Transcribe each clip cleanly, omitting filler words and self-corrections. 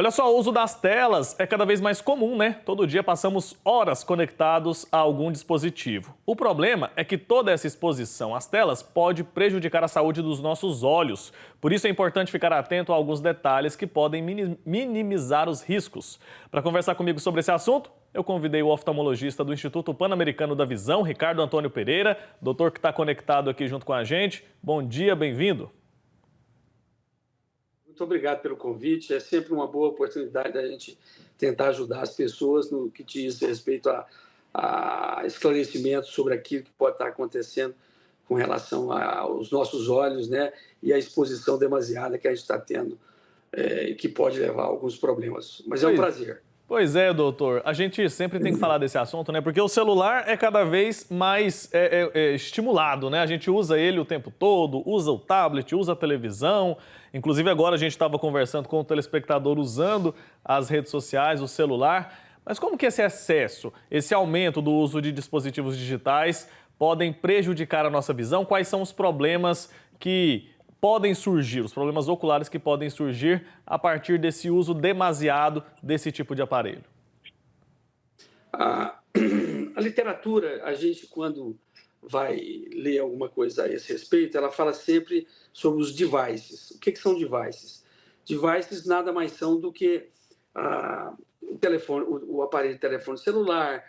Olha só, o uso das telas é cada vez mais comum, né? Todo dia passamos horas conectados a algum dispositivo. O problema é que toda essa exposição às telas pode prejudicar a saúde dos nossos olhos. Por isso é importante ficar atento a alguns detalhes que podem minimizar os riscos. Para conversar comigo sobre esse assunto, eu convidei o oftalmologista do Instituto Pan-Americano da Visão, Ricardo Antônio Pereira, doutor que está conectado aqui junto com a gente. Bom dia, bem-vindo. Muito obrigado pelo convite. É sempre uma boa oportunidade da gente tentar ajudar as pessoas no que diz respeito a esclarecimentos sobre aquilo que pode estar acontecendo com relação aos nossos olhos, né? E a exposição demasiada que a gente está tendo, que pode levar a alguns problemas. Mas é um prazer. Pois é, doutor. A gente sempre tem que falar desse assunto, né? Porque o celular é cada vez mais estimulado, né? A gente usa ele o tempo todo, usa o tablet, usa a televisão. Inclusive agora a gente estava conversando com o telespectador usando as redes sociais, o celular. Mas como que esse excesso, esse aumento do uso de dispositivos digitais podem prejudicar a nossa visão? Quais são os problemas que podem surgir, os problemas oculares que podem surgir a partir desse uso demasiado desse tipo de aparelho? A, a literatura, a gente, quando vai ler alguma coisa a esse respeito, ela fala sempre sobre os devices. O que são devices? Devices nada mais são do que o telefone, o aparelho de telefone celular,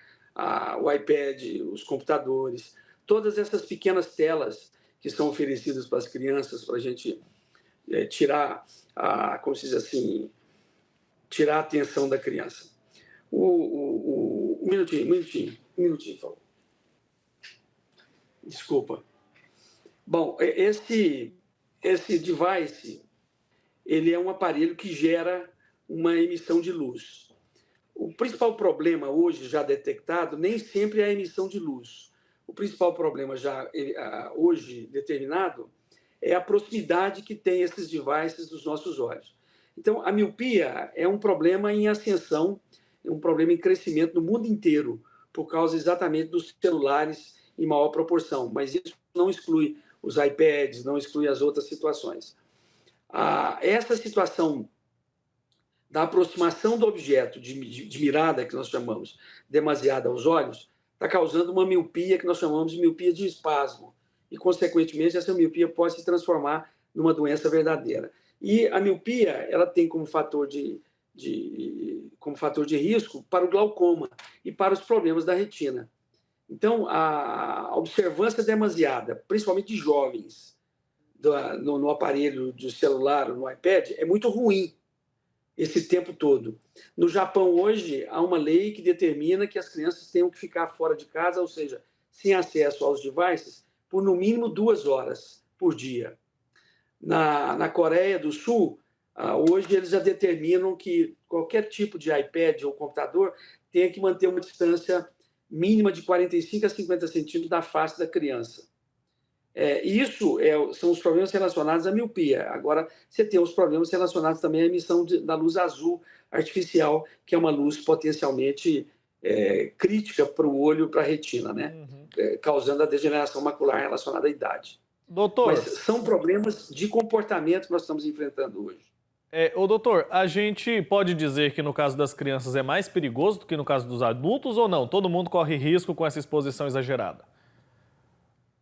o iPad, os computadores, todas essas pequenas telas que são oferecidas para as crianças para a gente tirar como se diz assim, tirar a atenção da criança. Um minutinho, por favor. Desculpa. Bom, esse device, ele é um aparelho que gera uma emissão de luz. O principal problema hoje já detectado nem sempre é a emissão de luz. O principal problema já hoje determinado é a proximidade que tem esses devices dos nossos olhos. Então, a miopia é um problema em ascensão, é um problema em crescimento no mundo inteiro, por causa exatamente dos celulares em maior proporção. Mas isso não exclui os iPads, não exclui as outras situações. Essa situação da aproximação do objeto de mirada, que nós chamamos demasiada aos olhos, está causando uma miopia que nós chamamos de miopia de espasmo. E, consequentemente, essa miopia pode se transformar numa doença verdadeira. E a miopia ela tem como fator de risco para o glaucoma e para os problemas da retina. Então, a observância demasiada, principalmente de jovens, no aparelho de celular ou no iPad, é muito ruim esse tempo todo. No Japão, hoje, há uma lei que determina que as crianças tenham que ficar fora de casa, ou seja, sem acesso aos devices, por no mínimo 2 horas por dia. Na Coreia do Sul, hoje eles já determinam que qualquer tipo de iPad ou computador tenha que manter uma distância mínima de 45 a 50 centímetros da face da criança. Isso são os problemas relacionados à miopia. Agora, você tem os problemas relacionados também à emissão da luz azul artificial, que é uma luz potencialmente crítica para o olho, para a retina, né? Causando a degeneração macular relacionada à idade. Doutor, Mas são problemas de comportamento que nós estamos enfrentando hoje. doutor, a gente pode dizer que no caso das crianças é mais perigoso do que no caso dos adultos ou não? Todo mundo corre risco com essa exposição exagerada?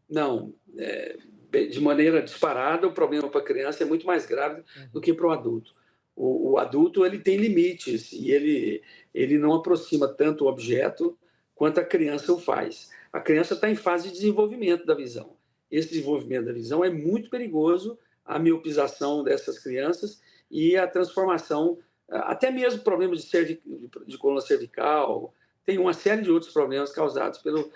Não, de maneira disparada, o problema para a criança é muito mais grave do que para o adulto. O adulto ele tem limites e ele não aproxima tanto o objeto quanto a criança o faz. A criança está em fase de desenvolvimento da visão. Esse desenvolvimento da visão é muito perigoso, a miopização dessas crianças e a transformação, até mesmo problemas de coluna cervical, tem uma série de outros problemas causados pelo...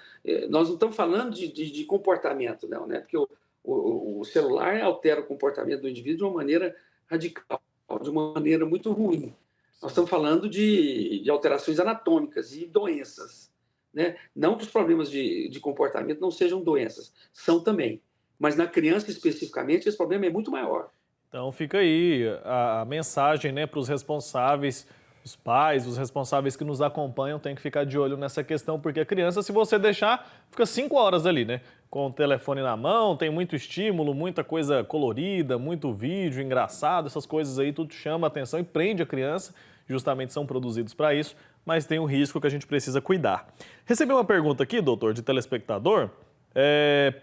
Nós não estamos falando de comportamento, não, né? Porque o celular altera o comportamento do indivíduo de uma maneira radical, de uma maneira muito ruim. Nós estamos falando de alterações anatômicas e doenças, né? Não que os problemas de comportamento não sejam doenças, são também. Mas na criança especificamente, esse problema é muito maior. Então fica aí a mensagem, né, para os responsáveis Os pais, os responsáveis que nos acompanham têm que ficar de olho nessa questão, porque a criança, se você deixar, fica 5 horas ali, né? Com o telefone na mão, tem muito estímulo, muita coisa colorida, muito vídeo engraçado, essas coisas aí, tudo chama a atenção e prende a criança. Justamente são produzidos para isso, mas tem um risco que a gente precisa cuidar. Recebi uma pergunta aqui, doutor, de telespectador.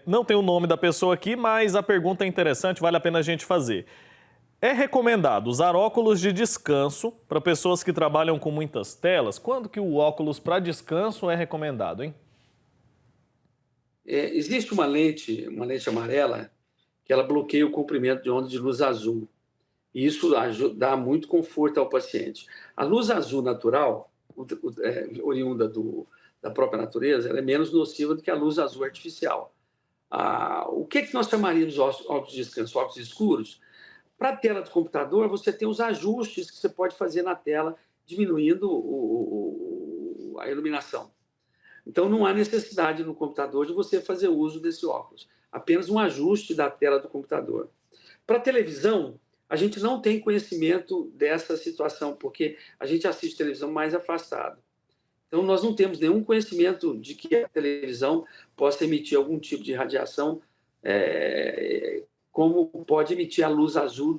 Não tem o nome da pessoa aqui, mas a pergunta é interessante, vale a pena a gente fazer. É recomendado usar óculos de descanso para pessoas que trabalham com muitas telas? Quando que o óculos para descanso é recomendado, hein? Existe uma lente amarela, que ela bloqueia o comprimento de onda de luz azul. E isso dá muito conforto ao paciente. A luz azul natural, oriunda da própria natureza, ela é menos nociva do que a luz azul artificial. O que nós chamaríamos de óculos de descanso? Óculos escuros? Para a tela do computador, você tem os ajustes que você pode fazer na tela, diminuindo a iluminação. Então, não há necessidade no computador de você fazer uso desse óculos. Apenas um ajuste da tela do computador. Para a televisão, a gente não tem conhecimento dessa situação, porque a gente assiste televisão mais afastado. Então, nós não temos nenhum conhecimento de que a televisão possa emitir algum tipo de radiação, como pode emitir a luz azul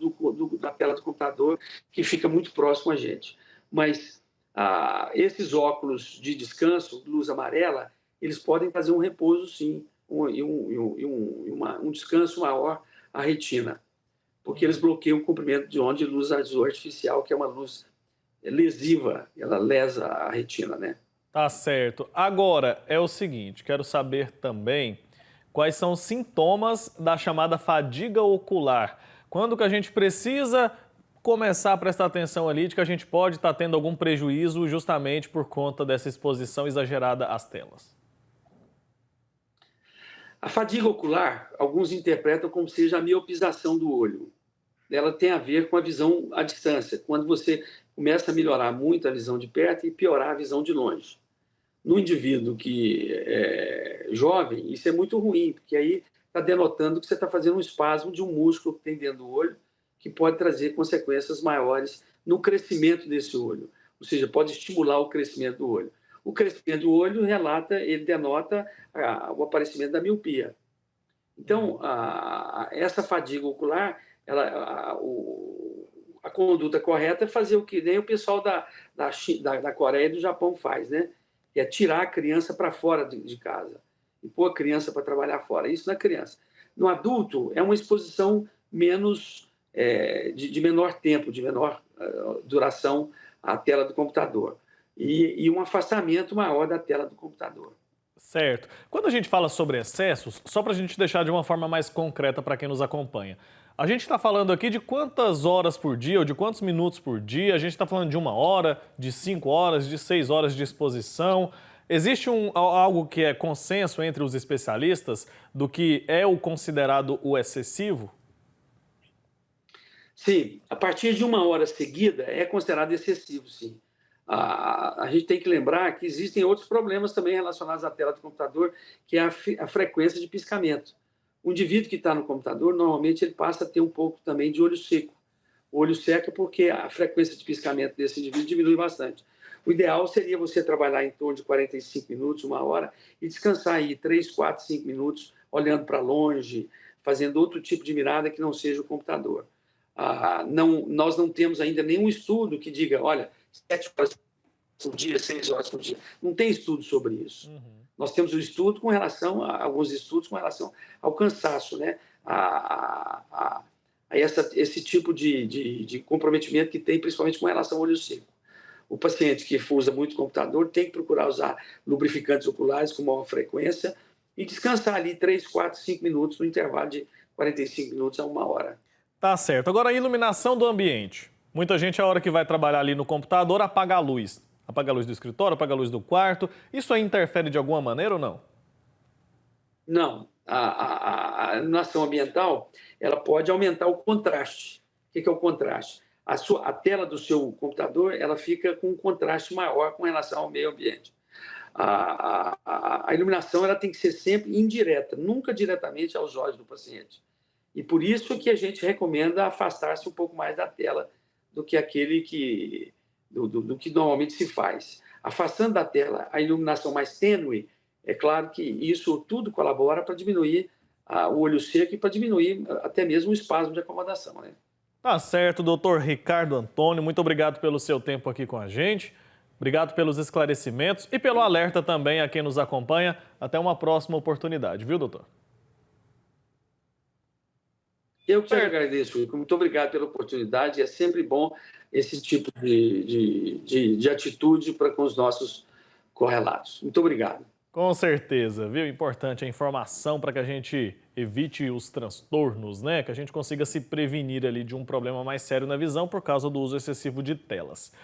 da tela do computador, que fica muito próximo a gente. Mas esses óculos de descanso, luz amarela, eles podem fazer um repouso, sim, um descanso maior à retina, porque eles bloqueiam o comprimento de onda de luz azul artificial, que é uma luz lesiva, ela lesa a retina, né? Tá certo. Agora, é o seguinte, quero saber também quais são os sintomas da chamada fadiga ocular. Quando que a gente precisa começar a prestar atenção ali de que a gente pode estar tendo algum prejuízo justamente por conta dessa exposição exagerada às telas? A fadiga ocular, alguns interpretam como seja a miopização do olho. Ela tem a ver com a visão à distância, quando você começa a melhorar muito a visão de perto e piorar a visão de longe. No indivíduo que é jovem, isso é muito ruim, porque aí está denotando que você está fazendo um espasmo de um músculo que tem dentro do olho, que pode trazer consequências maiores no crescimento desse olho, ou seja, pode estimular o crescimento do olho. O crescimento do olho ele denota o aparecimento da miopia. Então, essa fadiga ocular, a conduta correta é fazer o que nem o pessoal da Coreia e do Japão faz, né? Que é tirar a criança para fora de casa e pôr a criança para trabalhar fora. Isso na criança. No adulto, é uma exposição de menor tempo, de menor duração à tela do computador e um afastamento maior da tela do computador. Certo. Quando a gente fala sobre excessos, só para a gente deixar de uma forma mais concreta para quem nos acompanha, a gente está falando aqui de quantas horas por dia ou de quantos minutos por dia? A gente está falando de 1 hora, de 5 horas, de 6 horas de exposição. Existe algo que é consenso entre os especialistas do que é o considerado o excessivo? Sim, a partir de 1 hora seguida é considerado excessivo, sim. A gente tem que lembrar que existem outros problemas também relacionados à tela do computador, que é a frequência de piscamento. O indivíduo que está no computador, normalmente ele passa a ter um pouco também de olho seco. O olho seco é porque a frequência de piscamento desse indivíduo diminui bastante. O ideal seria você trabalhar em torno de 45 minutos, 1 hora, e descansar aí 3, 4, 5 minutos, olhando para longe, fazendo outro tipo de mirada que não seja o computador. Nós não temos ainda nenhum estudo que diga, olha, 7 horas por dia, 6 horas por dia. Não tem estudo sobre isso. Nós temos alguns estudos com relação ao cansaço, né? Esse tipo de comprometimento que tem, principalmente com relação ao olho seco. O paciente que usa muito computador tem que procurar usar lubrificantes oculares com maior frequência e descansar ali 3, 4, 5 minutos no intervalo de 45 minutos a 1 hora. Tá certo. Agora, a iluminação do ambiente. Muita gente, a hora que vai trabalhar ali no computador, apaga a luz. Apaga a luz do escritório, apaga a luz do quarto. Isso aí interfere de alguma maneira ou não? Não. A iluminação ambiental, ela pode aumentar o contraste. O que é o contraste? A tela do seu computador, ela fica com um contraste maior com relação ao meio ambiente. A iluminação, ela tem que ser sempre indireta, nunca diretamente aos olhos do paciente. E por isso que a gente recomenda afastar-se um pouco mais da tela do que aquele que do que normalmente se faz. Afastando da tela a iluminação mais tênue, é claro que isso tudo colabora para diminuir o olho seco e para diminuir até mesmo o espasmo de acomodação, né? Tá certo, doutor Ricardo Antônio, muito obrigado pelo seu tempo aqui com a gente. Obrigado pelos esclarecimentos e pelo alerta também a quem nos acompanha. Até uma próxima oportunidade, viu, doutor? Eu que te Certo. agradeço, Chico. Muito obrigado pela oportunidade. É sempre bom esse tipo de atitude para com os nossos correlatos. Muito obrigado. Com certeza, viu? Importante a informação para que a gente evite os transtornos, né? Que a gente consiga se prevenir ali de um problema mais sério na visão por causa do uso excessivo de telas.